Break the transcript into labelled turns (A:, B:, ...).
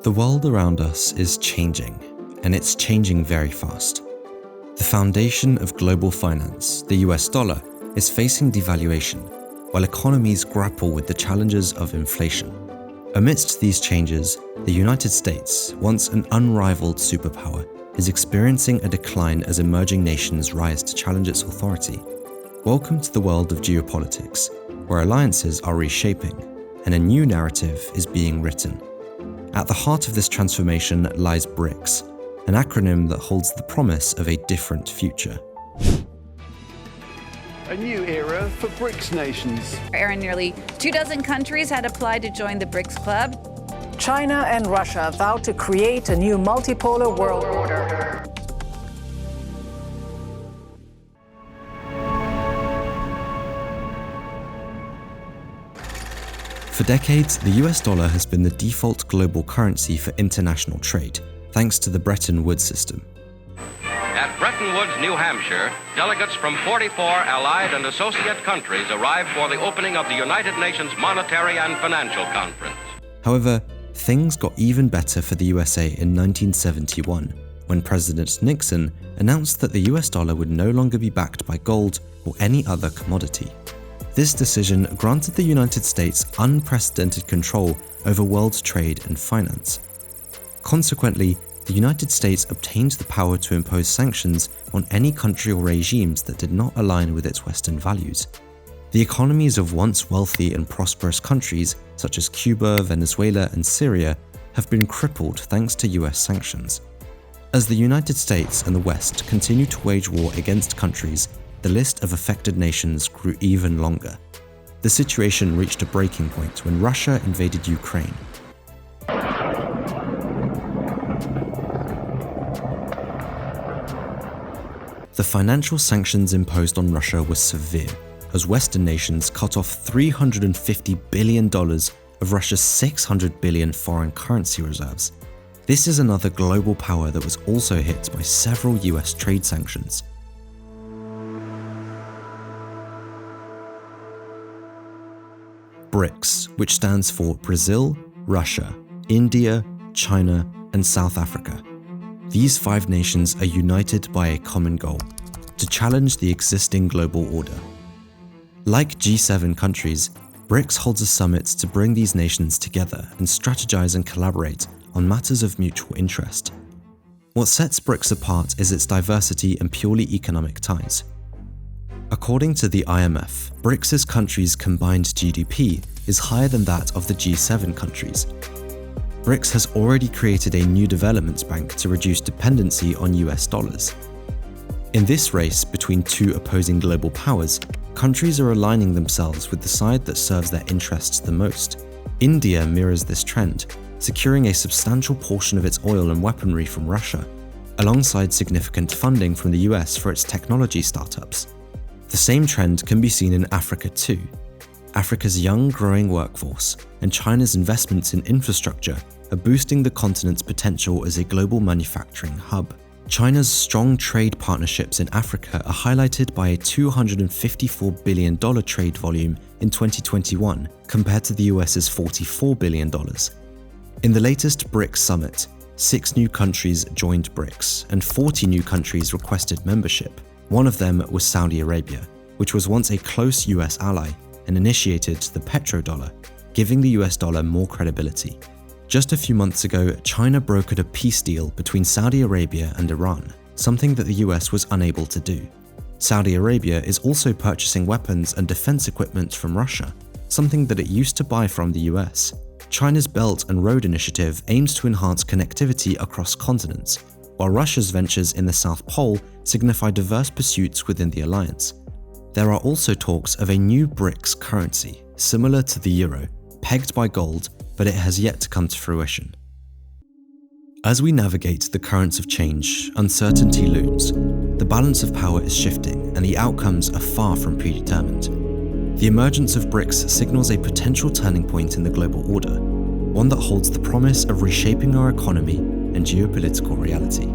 A: The world around us is changing, and it's changing very fast. The foundation of global finance, the US dollar, is facing devaluation, while economies grapple with the challenges of inflation. Amidst these changes, the United States, once an unrivaled superpower, is experiencing a decline as emerging nations rise to challenge its authority. Welcome to the world of geopolitics, where alliances are reshaping, and a new narrative is being written. At the heart of this transformation lies Brics, an acronym that holds the promise of a different future.
B: A new era for Brics nations.
C: Aaron, nearly 24 countries had applied to join the Brics Club.
D: China and Russia vow to create a new multipolar world order.
A: For decades, the US dollar has been the default global currency for international trade, thanks to the Bretton Woods system.
E: At Bretton Woods, New Hampshire, delegates from 44 allied and associate countries arrived for the opening of the United Nations Monetary and Financial Conference.
A: However, things got even better for the USA in 1971, when President Nixon announced that the US dollar would no longer be backed by gold or any other commodity. This decision granted the United States unprecedented control over world trade and finance. Consequently, the United States obtained the power to impose sanctions on any country or regimes that did not align with its Western values. The economies of once wealthy and prosperous countries, such as Cuba, Venezuela, and Syria, have been crippled thanks to US sanctions. As the United States and the West continue to wage war against countries, the list of affected nations grew even longer. The situation reached a breaking point when Russia invaded Ukraine. The financial sanctions imposed on Russia were severe, as Western nations cut off $350 billion of Russia's $600 billion foreign currency reserves. This is another global power that was also hit by several US trade sanctions. Brics, which stands for Brazil, Russia, India, China, and South Africa. These 5 nations are united by a common goal: to challenge the existing global order. Like G7 countries, Brics holds a summit to bring these nations together and strategize and collaborate on matters of mutual interest. What sets Brics apart is its diversity and purely economic ties. According to the IMF, Brics' countries' combined GDP is higher than that of the G7 countries. Brics has already created a new development bank to reduce dependency on US dollars. In this race between two opposing global powers, countries are aligning themselves with the side that serves their interests the most. India mirrors this trend, securing a substantial portion of its oil and weaponry from Russia, alongside significant funding from the US for its technology startups. The same trend can be seen in Africa too. Africa's young, growing workforce and China's investments in infrastructure are boosting the continent's potential as a global manufacturing hub. China's strong trade partnerships in Africa are highlighted by a $254 billion trade volume in 2021 compared to the US's $44 billion. In the latest Brics summit, 6 new countries joined Brics and 40 new countries requested membership. One of them was Saudi Arabia, which was once a close US ally and initiated the petrodollar, giving the US dollar more credibility. Just a few months ago, China brokered a peace deal between Saudi Arabia and Iran, something that the US was unable to do. Saudi Arabia is also purchasing weapons and defense equipment from Russia, something that it used to buy from the US. China's Belt and Road Initiative aims to enhance connectivity across continents, while Russia's ventures in the South Pole signify diverse pursuits within the alliance. There are also talks of a new Brics currency, similar to the euro, pegged by gold, but it has yet to come to fruition. As we navigate the currents of change, uncertainty looms. The balance of power is shifting, and the outcomes are far from predetermined. The emergence of Brics signals a potential turning point in the global order, one that holds the promise of reshaping our economy and geopolitical reality.